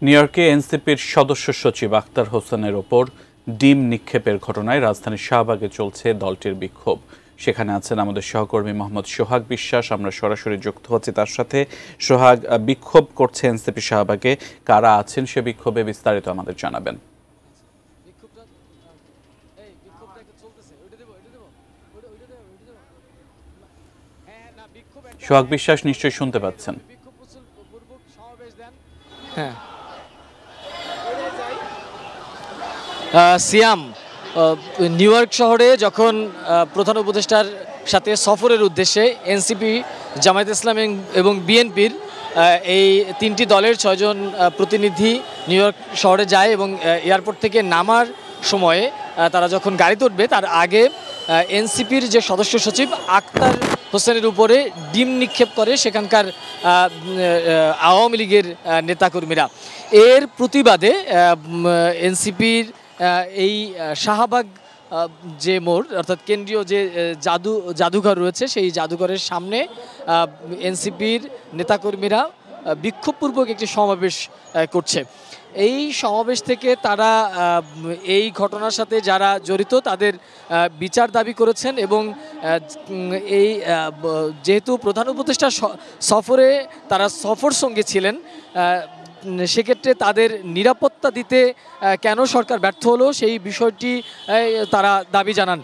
New ইয়র্কে এনসিপির সদস্য সচিব আখতার হোসেনের ওপর ডিম নিক্ষেপের ঘটনায় রাজধানীর শাহবাগে চলছে দলটির বিক্ষোভ। সেখানে আছেন আমাদের সহকর্মী মোহাম্মদ সোহাগ বিশ্বাস। আমরা সরাসরি যুক্ত হচ্ছি তার সাথে। সোহাগ, বিক্ষোভ করছে এনসিপি শাহবাগে, কারা আছেন সে বিক্ষোভে বিস্তারিত আমাদের জানাবেন। সোহাগ বিশ্বাস, নিশ্চয়ই শুনতে পাচ্ছেন? হ্যাঁ সিয়াম, নিউ ইয়র্ক শহরে যখন প্রধান উপদেষ্টার সাথে সফরের উদ্দেশ্যে এনসিপি, জামায়াত ইসলামী এবং বিএনপির এই তিনটি দলের 6 জন প্রতিনিধি নিউ ইয়র্ক শহরে যায় এবং এয়ারপোর্ট থেকে নামার সময়ে তারা যখন গাড়িতে উঠবে তার আগে এনসিপির যে সদস্য সচিব আখতার হোসেনের উপরে ডিম নিক্ষেপ করে সেখানকার আওয়ামী লীগের নেতাকর্মীরা। এর প্রতিবাদে এনসিপির এই শাহবাগ যে মোড়, অর্থাৎ কেন্দ্রীয় যে জাদুঘর রয়েছে, সেই জাদুঘরের সামনে এনসিপির নেতাকর্মীরা বিক্ষোভপূর্বক একটি সমাবেশ করছে। এই সমাবেশ থেকে তারা এই ঘটনার সাথে যারা জড়িত তাদের বিচার দাবি করেছেন এবং এই যেহেতু প্রধান উপদেষ্টা সফরে তারা সফর সঙ্গে ছিলেন, সেক্ষেত্রে তাদের নিরাপত্তা দিতে কেন সরকার ব্যর্থ হলো সেই বিষয়টি তারা দাবি জানান।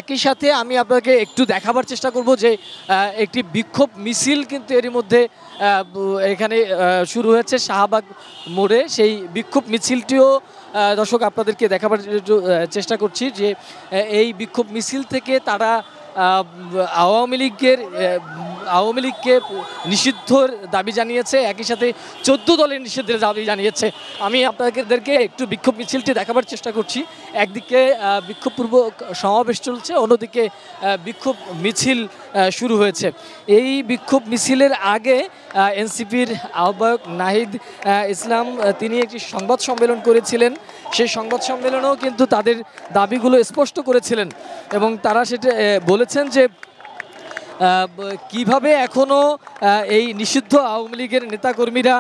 একই সাথে আমি আপনাকে একটু দেখাবার চেষ্টা করব যে একটি বিক্ষোভ মিছিল কিন্তু এরই মধ্যে এখানে শুরু হয়েছে শাহবাগ মোড়ে। সেই বিক্ষোভ মিছিলটিও দর্শক আপনাদেরকে দেখাবার চেষ্টা করছি যে এই বিক্ষোভ মিছিল থেকে তারা আওয়ামী লীগকে নিষিদ্ধর দাবি জানিয়েছে, একই সাথে 14 দলের নিষিদ্ধের দাবি জানিয়েছে। আমি আপনাদেরকে একটু বিক্ষোভ মিছিলটি দেখাবার চেষ্টা করছি। একদিকে বিক্ষোভপূর্বক সমাবেশ চলছে, অন্যদিকে বিক্ষোভ মিছিল শুরু হয়েছে। এই বিক্ষোভ মিছিলের আগে এনসিপির আহ্বায়ক নাহিদ ইসলাম তিনি একটি সংবাদ সম্মেলন করেছিলেন। সেই সংবাদ সম্মেলনেও কিন্তু তাদের দাবিগুলো স্পষ্ট করেছিলেন এবং তারা সেটা বলেছেন যে কিভাবে এখনও এই নিষিদ্ধ আওয়ামী লীগের নেতাকর্মীরা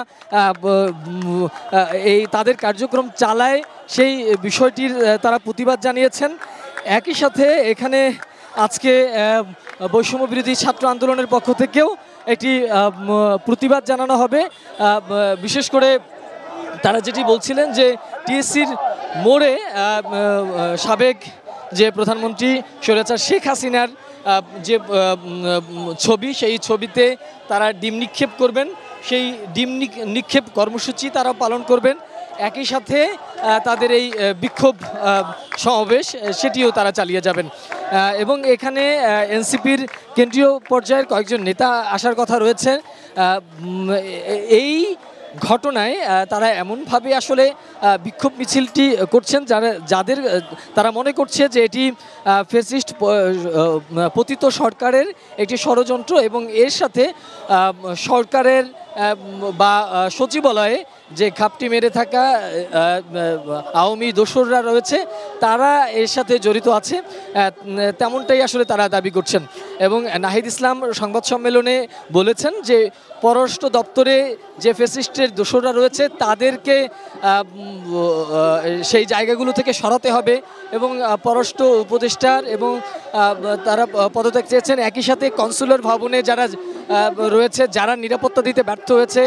এই তাদের কার্যক্রম চালায়, সেই বিষয়টির তারা প্রতিবাদ জানিয়েছেন। একই সাথে এখানে আজকে বৈষম্য বিরোধী ছাত্র আন্দোলনের পক্ষ থেকেও একটি প্রতিবাদ জানানো হবে। বিশেষ করে তারা যেটি বলছিলেন যে টিএসসির মোড়ে সাবেক যে প্রধানমন্ত্রী স্বৈরাচার শেখ হাসিনার যে ছবি, সেই ছবিতে তারা ডিম নিক্ষেপ করবেন, সেই ডিম নিক্ষেপ কর্মসূচি তারা পালন করবেন। একই সাথে তাদের এই বিক্ষোভ সমাবেশ সেটিও তারা চালিয়ে যাবেন এবং এখানে এনসিপির কেন্দ্রীয় পর্যায়ের কয়েকজন নেতা আসার কথা রয়েছে। এই ঘটনায় তারা এমনভাবে আসলে বিক্ষোভ মিছিলটি করছেন যাদের তারা মনে করছে যে এটি ফ্যাসিস্ট পতিত সরকারের একটি ষড়যন্ত্র এবং এর সাথে সরকারের বা সচিবালয়ে যে ঘাপটি মেরে থাকা আওয়ামী দোসররা রয়েছে তারা এর সাথে জড়িত আছে, তেমনটাই আসলে তারা দাবি করছেন। এবং নাহিদ ইসলাম সংবাদ সম্মেলনে বলেছেন যে পররাষ্ট্র দপ্তরে যে ফ্যাসিস্টের দোসররা রয়েছে তাদেরকে সেই জায়গাগুলো থেকে সরাতে হবে এবং পররাষ্ট্র উপদেষ্টার এবং তারা পদত্যাগ চেয়েছেন। একই সাথে কনসুলার ভবনে যারা রয়েছে, যারা নিরাপত্তা দিতে ব্যর্থ হয়েছে